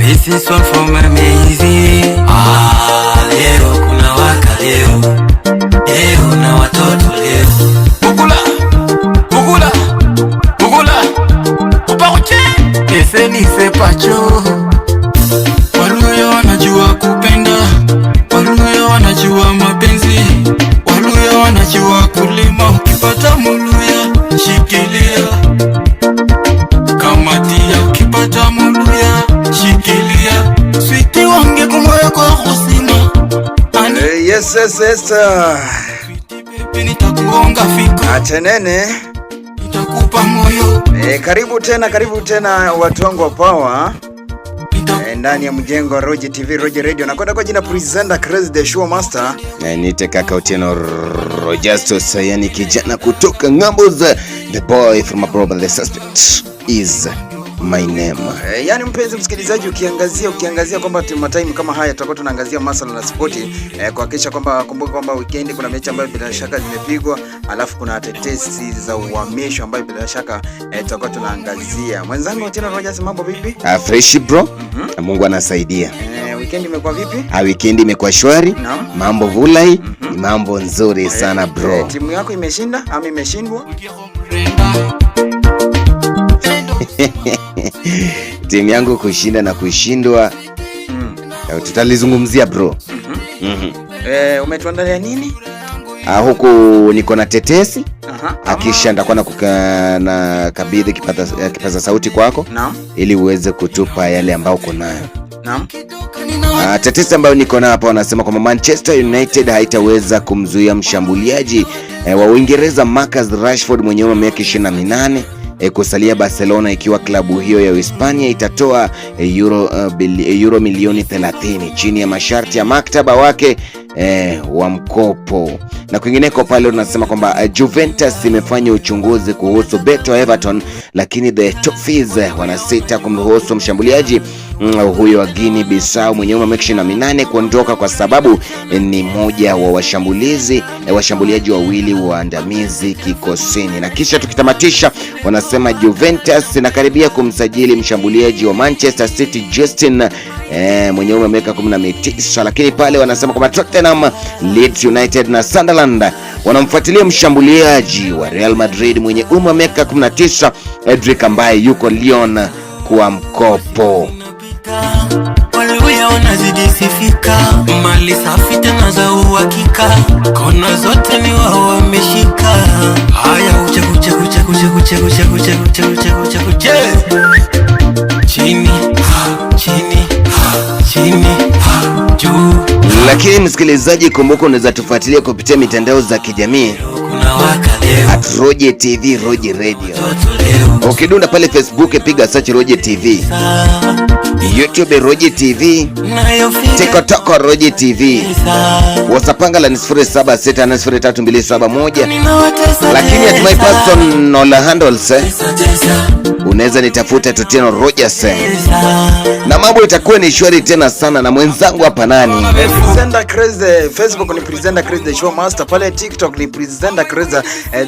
This is one for my amazing. Leo kuna waka leo. Leo na watoto leo. Bugula. Upakuche. Ese ni sepacho. Waluyo wanajua kupenda. Waluyo wanajua mapenzi. Waluyo wanajua kulima. Ukipata muluya shikilia. Kamatia ukipata muluya shikilia. Switi wange kumoyo kwa kusima. Yes. Nitakuonga fika. Atenene. Nitakupa moyo. Karibu tena watu wangu wa power. Ndani ya mjengo Roger TV, Roger Radio. Nakwenda kwa jina Presenter Crazy the Show Master. Nite kaka Otieno Rojasto Sayani, kijana kutoka ngambo za the boy from abroad, the suspect is my name. Yani mpenzi msikilizaji, ukiangazia kwamba time kama haya tutakuwa tunaangazia masuala na spoti, kuhakikisha kwamba kumbuka kwamba weekend kuna mechi ambayo bila shaka zimepigwa, alafu kuna tetesi za uhamisho ambayo bila shaka tutakuwa tunaangazia. Mwenzangu Otieno Rogers, mambo vipi? Fresh bro. Mungu anasaidia. Weekend imekuwa vipi? Weekend imekuwa shwari. Mambo vulai, mambo nzuri sana bro. Timu yako imeshinda ama imeshindwa? Timu yangu kushinda na kushindwa tutalizungumzia bro. Umetuandalia nini? Huku niko na tetesi. Akisha ndakuwa na kabidhi kipaza sauti kwako. Ili uweze kutupa yale ambao uko nayo. Tetesi ambayo niko nayo hapa wanasema kwamba Manchester United haitaweza kumzuia mshambuliaji wa Uingereza Marcus Rashford mwenye umri wa miaka 28 kusalia Barcelona, ikiwa klabu hiyo ya Hispania itatoa euro milioni 30 chini ya masharti ya maktaba wake wa mkopo. Na kwingineko pale tunasema kwamba Juventus imefanya uchunguzi kuhusu Beto Everton, lakini the Toffees wanasita kumruhusu mshambuliaji huyo wa Guinea Bissau mwenye umri wa miaka 28 kuondoka kwa sababu ni moja wa washambuliaji wawili waandamizi kikosini. Na kisha tukitamatisha, wanasema Juventus inakaribia kumsajili mshambuliaji wa Manchester City Justin mwenye umri wa miaka 19, lakini pale wanasema kwamba Tottenham, Leeds United na Sunderland wanamfuatilia mshambuliaji wa Real Madrid mwenye umri wa miaka 19 Edric ambaye yuko Lyon kwa mkopo. Waluya wanazidi sifika. Mali safi tena za uhakika. Kona zote ni wao wameshika. Haya uche. Chini juu. Lakini msikilizaji, kumbuka unaweza tufuatilia kupitia mitandao za kijamii Roger TV, Roger Radio. Ukidunda pale Facebook piga search Roger TV, YouTube Roger TV, TikTok Roger TV, WhatsApp la 0768032771. Lakini at my personal handles unaweza nitafuta Otieno Rogers, na mambo itakuwa ni shwari tena sana. Na mwenzangu hapa nani? Presenter Crazy. Facebook ni Presenter Crazy the Show Master, pale TikTok ni Presenter Crazy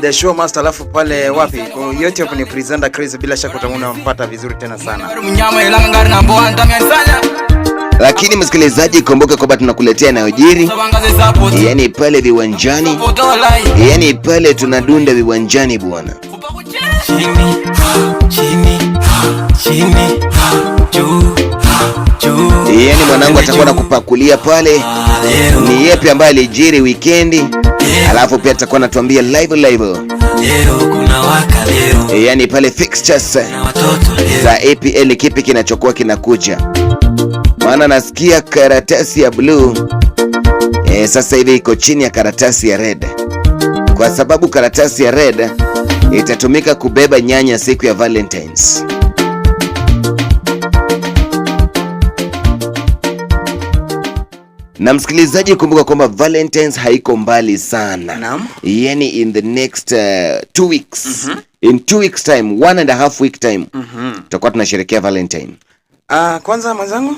the Show Master, alafu pale wapi YouTube ni Presenter Crazy. Bila shaka utampata vizuri tena sana. Lakini msikilizaji, kumbuka kwamba tunakuletea yanayojiri, yani pale viwanjani, yani pale tunadunda viwanjani bwana. Chini juu. Yani mwanangu atakuwa nakupakulia pale ni yepi ambaye alijiri weekendi, alafu pia atakuwa anatuambia live. Leo kuna waka leo. Yani pale fixtures za APL kipi kinachokuwa kinakuja. Maana nasikia karatasi ya blue sasa hivi iko chini ya karatasi ya red, kwa sababu karatasi ya red itatumika kubeba nyanya siku ya Valentines. Na msikilizaji, kumbuka kwamba Valentines haiko mbali sana. Yani in the next 2 weeks. In 2 weeks time, 1.5 week time, tutakuwa tunasherehekea Valentine. Kwanza mwenzangu,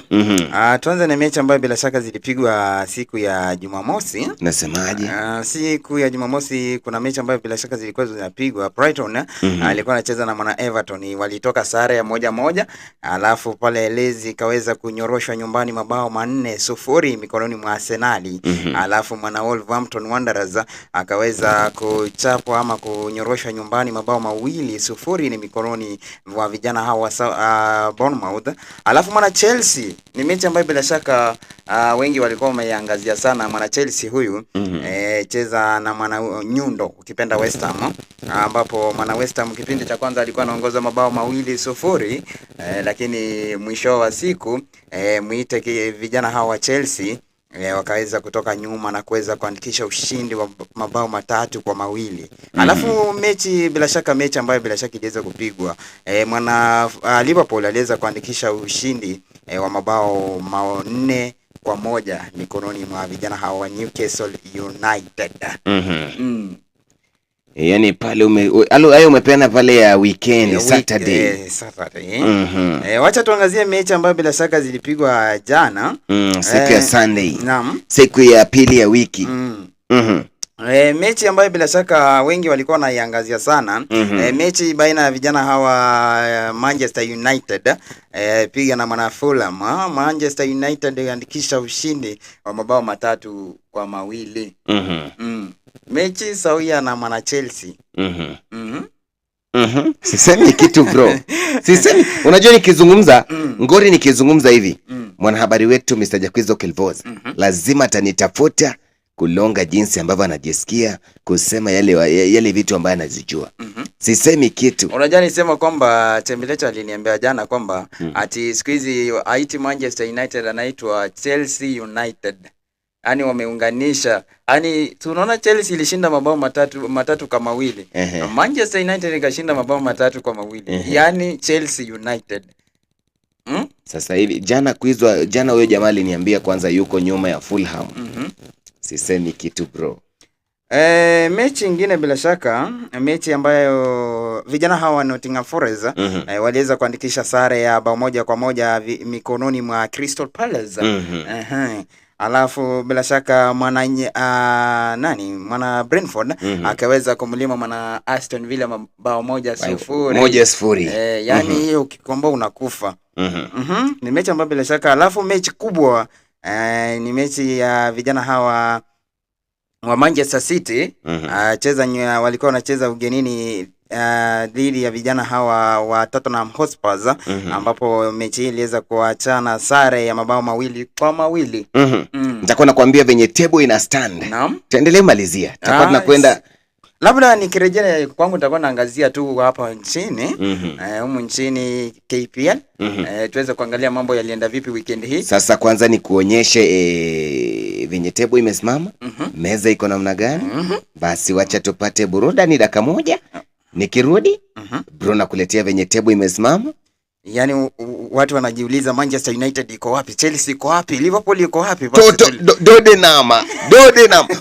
tuanze na mechi ambayo bila shaka zilipigwa siku ya Jumamosi. Nasemaje? Siku ya Jumamosi kuna mechi ambayo bila shaka zilikuwa zinapigwa. Brighton alikuwa anacheza na mwana Everton, walitoka sare ya 1-1, alafu pale Lezi kaweza kunyoroshwa nyumbani mabao 4-0 mikononi mwa Arsenal. Alafu mwana Wolverhampton Wanderers akaweza kuchapwa ama kunyoroshwa nyumbani mabao 2-0 ni mikononi mwa vijana hawa Bournemouth. Alafu mwana Chelsea ni mechi ambayo bila shaka wengi walikuwa wameangazia sana. Mwana Chelsea huyu cheza na mwana Nyundo ukipenda West Ham, ambapo mwana West Ham kipindi cha kwanza alikuwa anaongoza mabao 2-0, lakini mwisho wa siku muite vijana hawa wa Chelsea wakaweza kutoka nyuma na kuweza kuandikisha ushindi wa mabao 3-2. Alafu mechi bila shaka mechi ambayo bila shaka iliweza kupigwa, mwana Liverpool aliweza kuandikisha ushindi wa mabao 4-1 mikononi mwa vijana hawa wa Newcastle United. Yaani pale hayo umepeana pale ya weekend Saturday. Wacha tuangazie mechi ambayo bila shaka zilipigwa jana, siku ya Sunday. Naam. Siku ya pili ya wiki. Mechi ambayo bila shaka wengi walikuwa wanaiangazia sana. Mechi baina ya vijana hawa Manchester United piga na mwana Fulham. Manchester United andikisha ushindi wa mabao 3-2. Mechi sawia na mwana Chelsea. Sisemi kitu bro. Sisemi, unajua nikizungumza ngori nikizungumza hivi. Mwanahabari wetu Mr. Jakwizo Kilvoz lazima atanitafuta kulonga jinsi ambavyo anajisikia kusema yale vitu ambayo anazijua. Sisemi kitu. Unajua nisema kwamba Tembelecho aliniambia jana kwamba ati siku hizi haiti Manchester United anaitwa Chelsea United. Yaani wameunganisha. Yaani tunaona Chelsea ilishinda mabao 3-2. Manchester United ikashinda mabao 3-2. Yaani Chelsea United. Sasa hivi jana huyo jamaa aliniambia kwanza yuko nyuma ya Fulham. Sisemi kitu bro. Mechi nyingine bila shaka, mechi ambayo vijana hawa wa Nottingham Forest waliweza kuandikisha sare ya bao 1-1 mikononi mwa Crystal Palace. Alafu bila shaka mwana Brentford akaweza kumlima mwana Aston Villa mabao 1-0. Yaani hiyo ukikomba unakufa. Ni mechi ambayo bila shaka. Alafu mechi kubwa ni mechi ya vijana hawa wa Manchester City. Walikuwa wanacheza ugenini dhidi ya vijana hawa wa Tottenham Hotspur, ambapo mechi hii iliweza kuachana sare ya mabao 2-2. Nitakuwa nakwambia venye table ina stand. Tuendelee malizia. Tutakuwa tunakwenda labda nikirejea kwangu nitakuwa naangazia tu hapa nchini, humu nchini KPL. Tuweze kuangalia mambo yalienda vipi weekend hii. Sasa kwanza ni kuonyeshe venye table imesimama, meza iko namna gani. Basi wacha tupate burudani dakika moja. Nikirudi bro nakuletea venye table imesimama. Yaani watu wanajiuliza Manchester United iko wapi, Chelsea iko wapi, Liverpool iko wapi? Tottenham.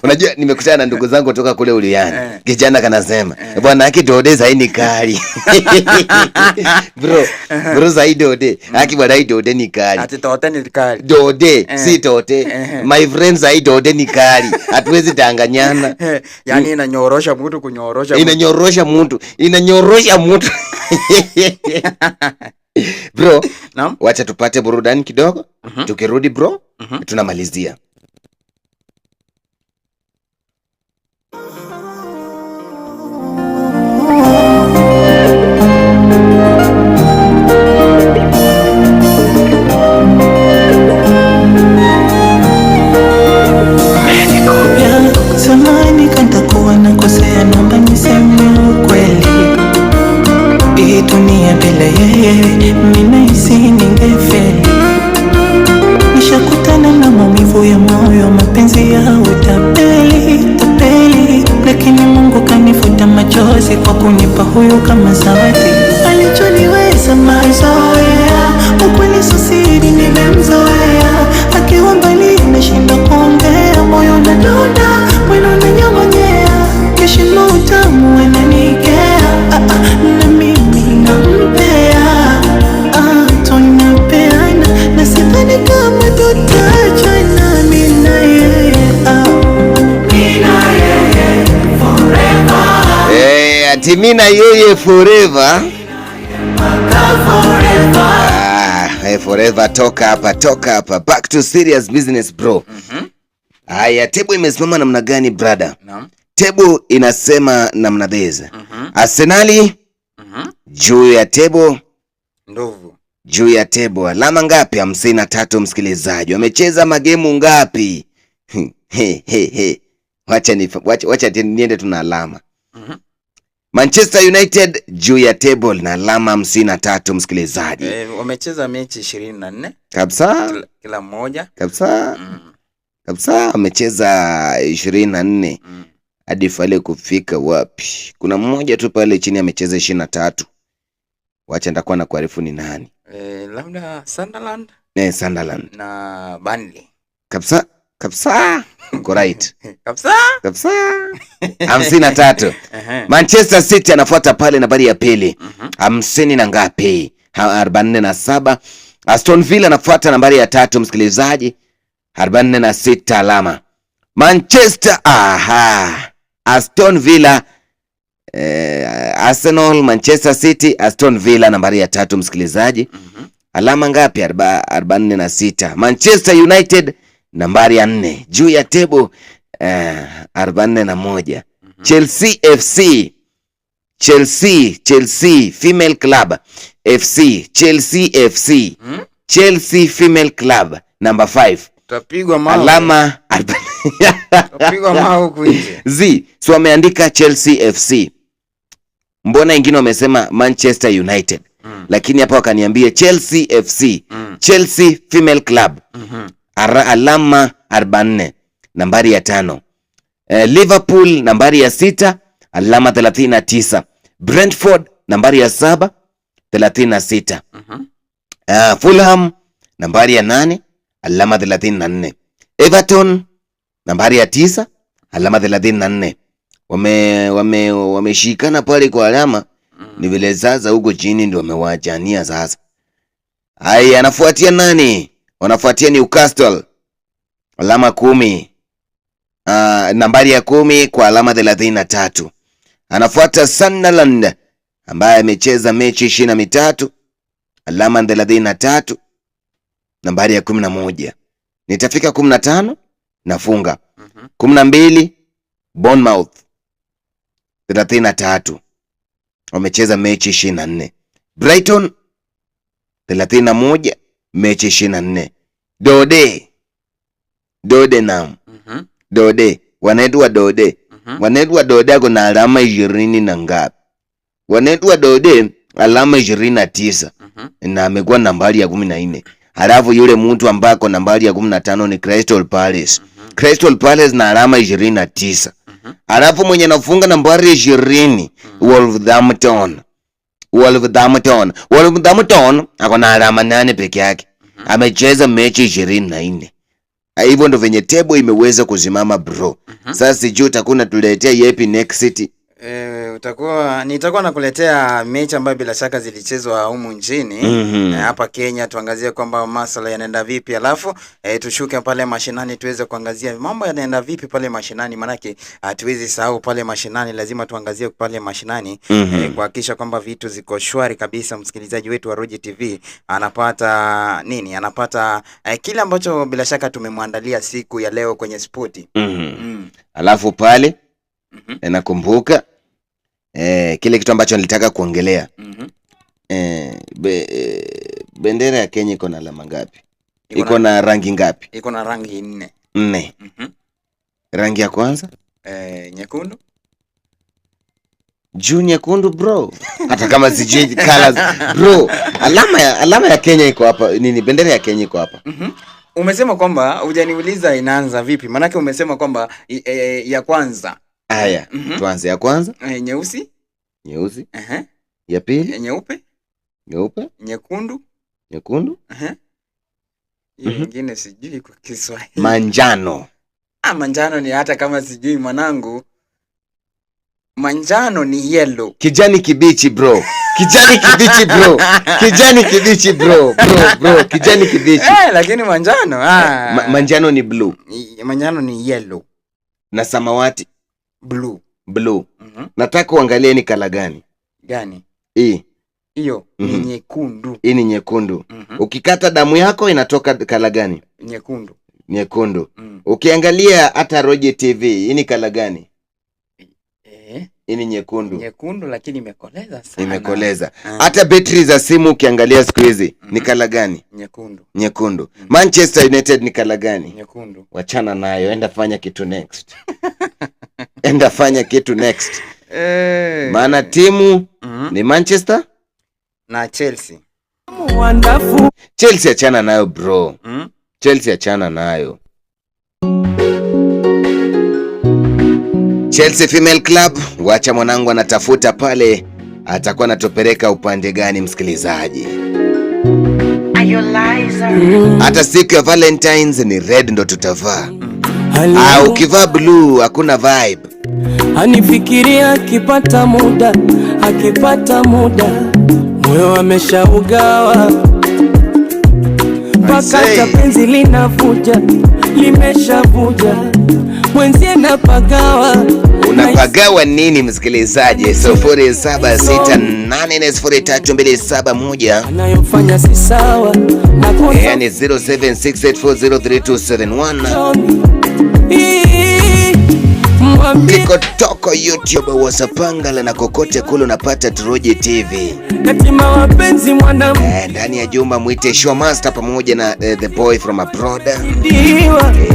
Unajua nimekutana na ndugu zangu kutoka kule Uliani. Kijana kanasema bwana haki Dode zaidi kali. Bro zaidi Dode. Haki bwana hii Dode ni kali. Ati Tote ni kali. Dode si Tote. My friends zaidi Dode ni kali. Hatuwezi danganyana. Yaani inanyorosha mtu kunyorosha. Inanyorosha mtu. Bro, wacha tupate burudani kidogo. Tukirudi bro, tunamalizia. Zamani kantakuwa nakosea, naomba niseme ukweli. Hii dunia bila yeye mimi nahisi ningefeli. Nishakutana na maumivu ya moyo, mapenzi ya utapeli, lakini Mungu kanifuta machozi kwa kunipa huyu kama zawadi. Alichoniweza mazoea, ukweli sosiri nimemzoea. Akiwa mbali nashinda kuongea, moyo unadonda, mwili unanyong'onyea. Kishimo utamu ananikea, na mimi nampea, tunapeana. ati mimi na yeye forever. Forever, toka hapa. Back to serious business bro. Haya, table imesimama namna gani brother? Table inasema namna beza. Arsenali juu ya table, ndovu juu ya table, alama ngapi? 53 msikilizaji. Wamecheza magemu ngapi? Wacha niende tuna alama. Manchester United juu ya table na alama 53 msikilizaji. Wamecheza mechi 24 kabisa kila mmoja. Kabisa. Wamecheza 24. Hadi fale kufika wapi? Kuna mmoja tu pale chini amecheza 23. Wacha nitakuwa na kuarifu ni nani. Labda Sunderland. Sunderland na Burnley. Kabisa. Uko right. Kabisa. 53. Manchester City anafuata pale nambari ya pili. 50 na ngapi? 47. Aston Villa anafuata nambari ya 3 msikilizaji. 46 alama. Aston Villa, Arsenal, Manchester City, Aston Villa nambari ya 3 msikilizaji. Alama ngapi? 46. Manchester United nambari ya 4 juu ya table, 41. Chelsea Female Club FC, Chelsea Female Club number 5. Tutapigwa mawe. Alama tutapigwa mawe huko nje. So wameandika Chelsea FC. Mbona wengine wamesema Manchester United? Lakini hapa wakaniambia Chelsea FC, Chelsea Female Club. Alama 44 nambari ya 5. Liverpool nambari ya 6 alama 39. Brentford nambari ya 7 36. Fulham nambari ya 8 alama 34. Everton nambari ya 9 alama 34. Wameshikana pale kwa alama. Ni vile sasa huko chini ndio wamewachania sasa. Haya, anafuatia nani? Wanafuatia Newcastle alama 10. Nambari ya 10 kwa alama 33. Anafuata Sunderland ambaye amecheza mechi 23 alama 33 nambari ya 11. Nitafika 15 nafunga. 12 Bournemouth 33 wamecheza mechi 24. Brighton 31 mechi 24. Dode wanaitwa Dode. Wanaitwa Dode ako na alama 20 na ngapi? Wanaitwa Dode alama 29 na amekuwa nambari ya 14. Halafu yule mtu ambako nambari ya 15 ni Crystal Palace. Crystal Palace na alama 29. Halafu mwenye nafunga nambari 20 Wolverhampton ako na alama 8 peke yake. Amecheza mechi 24. Hivyo ndo venye table imeweza kuzimama bro. Sasa sijui utakuwa tuletea yepi next city. Nitakuwa nakuletea mechi ambayo bila shaka zilichezwa humu nchini. Hapa Kenya tuangazie kwamba masuala yanaenda vipi, alafu tushuke pale mashinani tuweze kuangazia mambo yanaenda vipi pale mashinani, manake hatuwezi sahau pale mashinani, lazima tuangazie pale mashinani kuhakikisha kwamba vitu ziko shwari kabisa. Msikilizaji wetu wa Roji TV anapata nini? Anapata kile ambacho bila shaka tumemwandalia siku ya leo kwenye spoti. Alafu pale nakumbuka kile kitu ambacho nilitaka kuongelea. Bendera ya Kenya iko na alama ngapi? Iko na rangi ngapi? Iko na rangi 4. Rangi ya kwanza nyekundu. Juu nyekundu bro. Hata kama sijui colors bro. Alama ya Kenya iko hapa. Nini bendera ya Kenya iko hapa? Umesema kwamba hujaniuliza inaanza vipi? Manake umesema kwamba ya kwanza. Haya, tuanze ya kwanza. Nyeusi. Ya pili nyeupe. Nyekundu. Hiyo nyingine sijui kwa Kiswahili. Manjano. Manjano ni hata kama sijui mwanangu. Manjano ni yellow. Kijani kibichi bro. Kijani kibichi bro. Kijani kibichi. Lakini manjano manjano ni blue. Manjano ni yellow. Na samawati blue. Nataka uangalie ni kala gani. Gani? Hii. Hiyo ni nyekundu. Hii ni nyekundu. Ukikata damu yako inatoka kala gani? Nyekundu. Nyekundu. Ukiangalia hata Roje TV, hii ni kala gani? Hii ni nyekundu. Nyekundu lakini imekoleza sana. Imekoleza. Hata betri za simu ukiangalia siku hizi ni kala gani? Nyekundu. Nyekundu. Manchester United ni kala gani? Nyekundu. Wachana nayo, enda fanya kitu next. Enda fanya kitu next. Maana timu ni Manchester na Chelsea. Chelsea achana nayo bro. Chelsea achana nayo. Chelsea Female Club, wacha mwanangu anatafuta pale, atakuwa anatupeleka upande gani msikilizaji? Hata siku ya Valentines ni red ndo tutavaa. Ukivaa blue hakuna vibe. Anifikiria akipata muda moyo ameshaugawa, mpaka penzi linavuja, limeshavuja, mwenzie napagawa. Unapagawa nini msikilizaji? 0768403271 anayofanya si sawa, yani 0768403271. Toko YouTube, wasapangala na kokote kule unapata Roje TV. Katima wapenzi mwanamke ndani ya jumba mwite Show Master pamoja na the boy from abroad.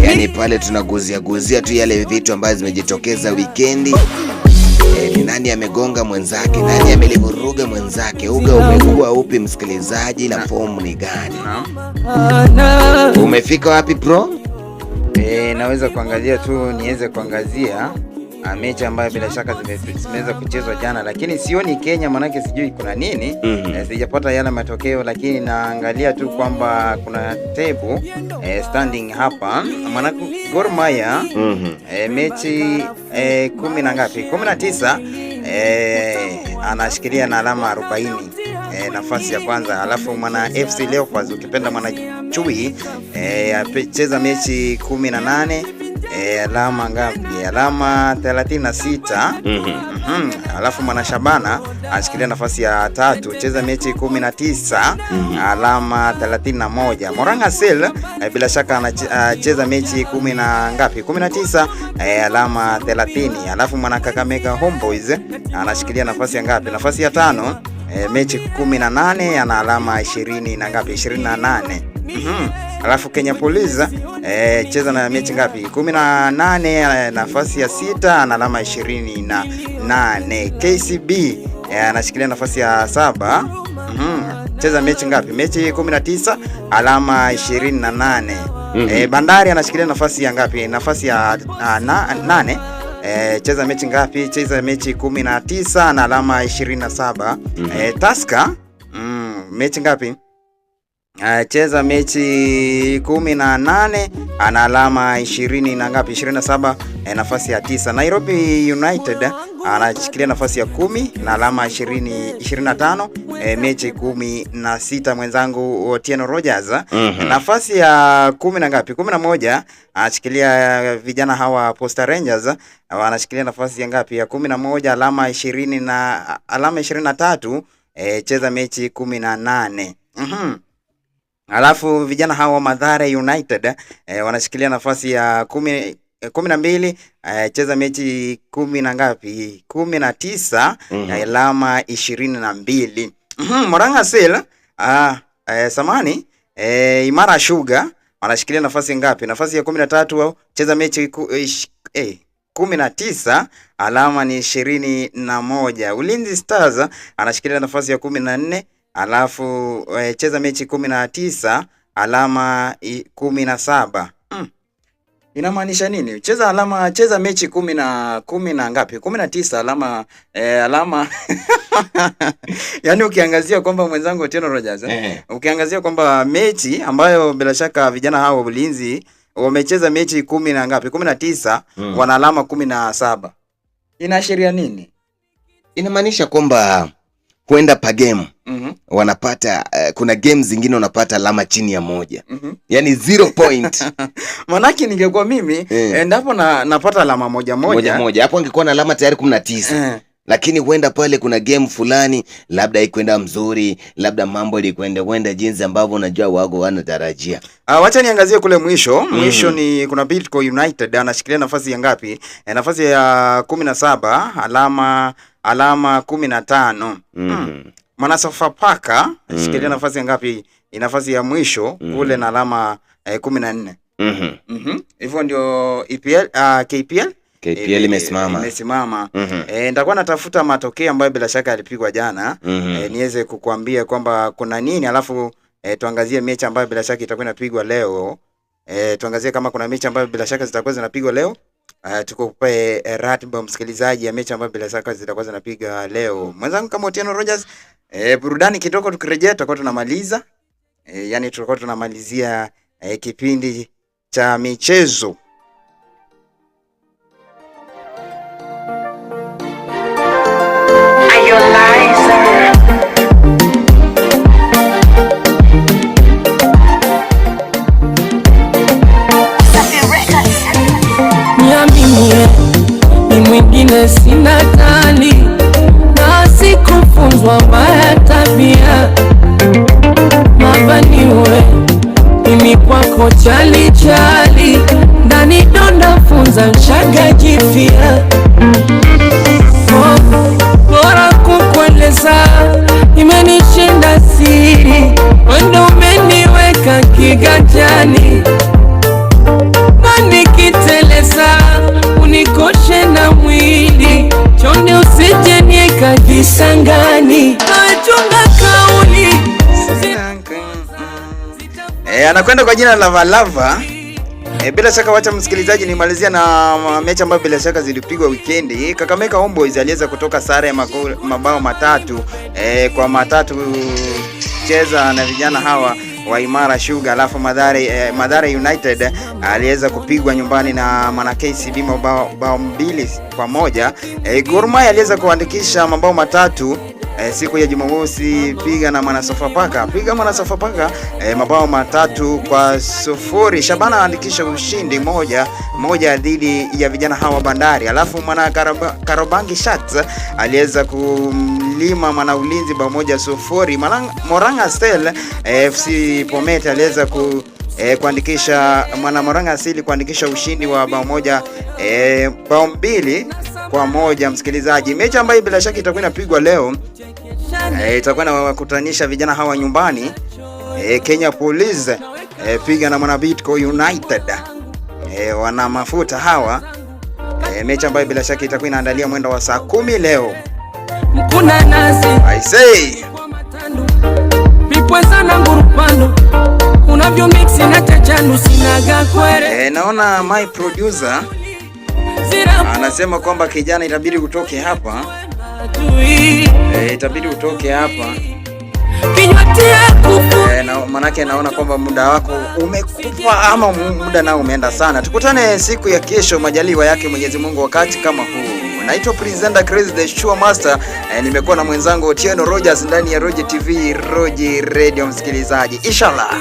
Yani pale tunaguzia tu yale vitu ambazo zimejitokeza weekendi. Ni nani amegonga mwenzake, nani amelivuruga mwenzake, uga umekuwa upi msikilizaji, na fomu ni gani? Umefika wapi bro? Naweza kuangalia tu, niweze kuangazia mechi ambayo bila shaka zimeweza kuchezwa jana, lakini sioni Kenya, manake sijui kuna nini. Sijapata yale matokeo, lakini naangalia tu kwamba kuna table standing hapa, manake Gor Mahia mechi 10 na ngapi? 19 anashikilia na alama 40, nafasi ya kwanza. Alafu mwana FC Leopards, ukipenda mwana Chui, cheza mechi 18, alama ngapi? Alama 36. Alafu mwana Shabana anashikilia nafasi ya 3, cheza mechi 19, alama 31. Moranga Seal bila shaka anacheza mechi 10 na ngapi? 19, alama 30. Alafu mwana Kakamega Homeboys anashikilia nafasi ya ngapi? Nafasi ya 5, mechi 18, ana alama 20 na ngapi? 28. Alafu Kenya Police cheza na mechi ngapi? 18, nafasi ya 6, ana alama 28. KCB anashikilia nafasi ya 7. Cheza mechi ngapi? Mechi 19, alama 28. Bandari anashikilia nafasi ya ngapi? Nafasi ya 8. Cheza mechi ngapi? Cheza mechi 19 na alama 27. Tusker mechi ngapi? Cheza mechi 18, ana alama 20 na ngapi? 27, nafasi ya 9. Nairobi United anashikilia nafasi ya 10 na alama 25, mechi 16. Mwenzangu Otieno Rogers nafasi ya 10 na ngapi? 11, anashikilia vijana hawa Posta Rangers, wanashikilia nafasi ya ngapi? Ya 11, alama 20 na alama 23, cheza mechi 18. Alafu vijana hawa Mathare United wanashikilia nafasi ya 12, cheza mechi 10 na ngapi? 19, alama 22. Moranga Seal samani Imara Sugar wanashikilia nafasi ngapi? Nafasi ya 13, cheza mechi 19, alama ni 21. Ulinzi Stars anashikilia nafasi ya 14, alafu cheza mechi 19, alama 17. Inamaanisha nini? Cheza mechi 10 na ngapi? 19, alama yani ukiangazia kwamba mwenzangu Otieno Rogers ukiangazia kwamba mechi ambayo bila shaka vijana hao Ulinzi wamecheza mechi 10 na ngapi? 19, wana alama 17. Inaashiria nini? Inamaanisha kwamba huenda pa game wanapata kuna games zingine unapata alama chini ya 1. Yani 0 point. Manaki ningekuwa mimi endapo napata alama moja. Hapo angekuwa na alama tayari 19. Lakini huenda pale kuna game fulani labda ikwenda mzuri, labda mambo ilikwenda jinsi ambavyo unajua wago wanatarajia. Wacha niangazie kule mwisho. Mwisho ni kuna Bidco United anashikilia nafasi ya ngapi? Nafasi ya 17, alama 15. Mana Sofapaka anashikilia nafasi ya ngapi? Nafasi ya mwisho kule na alama 14. Hivyo ndio EPL KPL imesimama. Nitakuwa natafuta matokeo ambayo bila shaka yalipigwa jana niweze kukuambia kwamba kuna nini, alafu tuangazie mechi ambayo bila shaka itakuwa inapigwa leo. Tuangazie kama kuna mechi ambayo bila shaka zitakuwa zinapigwa leo. Tukupe ratiba msikilizaji ya mechi ambayo bila shaka zitakuwa zinapiga leo. Mwenzangu kama Otieno Rogers, burudani kidogo, tukirejea tutakuwa tunamaliza. Yani tutakuwa tunamalizia kipindi cha michezo. Ni mwingine sina tani na sikufunzwa mbaya tabia, mabaniwe mimi kwako chali ndani donda funza mchaga jifia. Bora kukueleza imenishinda siri, wendo umeniweka kiganjani na nikiteleza unikoshe na mwili, chonde usije nieka visangani, achunga kauli. Anakwenda kwa jina la Lava. Bila shaka wacha msikilizaji nimalizia na mechi ambayo bila shaka zilipigwa weekendi. Kakamega Homeboyz aliweza kutoka sare ya mabao 3 cheza na vijana hawa wa Imara Sugar, alafu Mathare United aliweza kupigwa nyumbani na Mana KCB mabao 2-1. Gor Mahia aliweza kuandikisha mabao 3 siku ya Jumamosi, piga Mana Sofapaka mabao 3-0. Shabana andikisha ushindi moja dhidi ya vijana hawa Bandari, alafu Mana Karobangi Sharks aliweza kumlima Mana Ulinzi bao 1-0. Moranga Steel FC Bomet aliweza kuandikisha Moranga Asili kuandikisha ushindi wa bao 2-1. Msikilizaji, mechi ambayo bila shaka itakuwa inapigwa leo itakuwa inawakutanisha vijana hawa nyumbani. Kenya Police piga na Mana Bidco United, wana mafuta hawa. Mechi ambayo bila shaka itakuwa inaandalia mwendo wa saa 10 leo. Mkuna nazi I say pipwe sana ngurupando unavyo mix na chachanu sinaga kwere. Naona my producer anasema kwamba kijana itabidi utoke hapa. Itabidi utoke hapa. Manake naona kwamba muda wako umekufa ama muda nao umeenda sana. Tukutane siku ya kesho majaliwa yake Mwenyezi Mungu wakati kama huu. Naitwa presenter Chris the Show Master. Nimekuwa na mwenzangu Otieno Rogers ndani ya Roje TV, Roje Radio msikilizaji. Inshallah.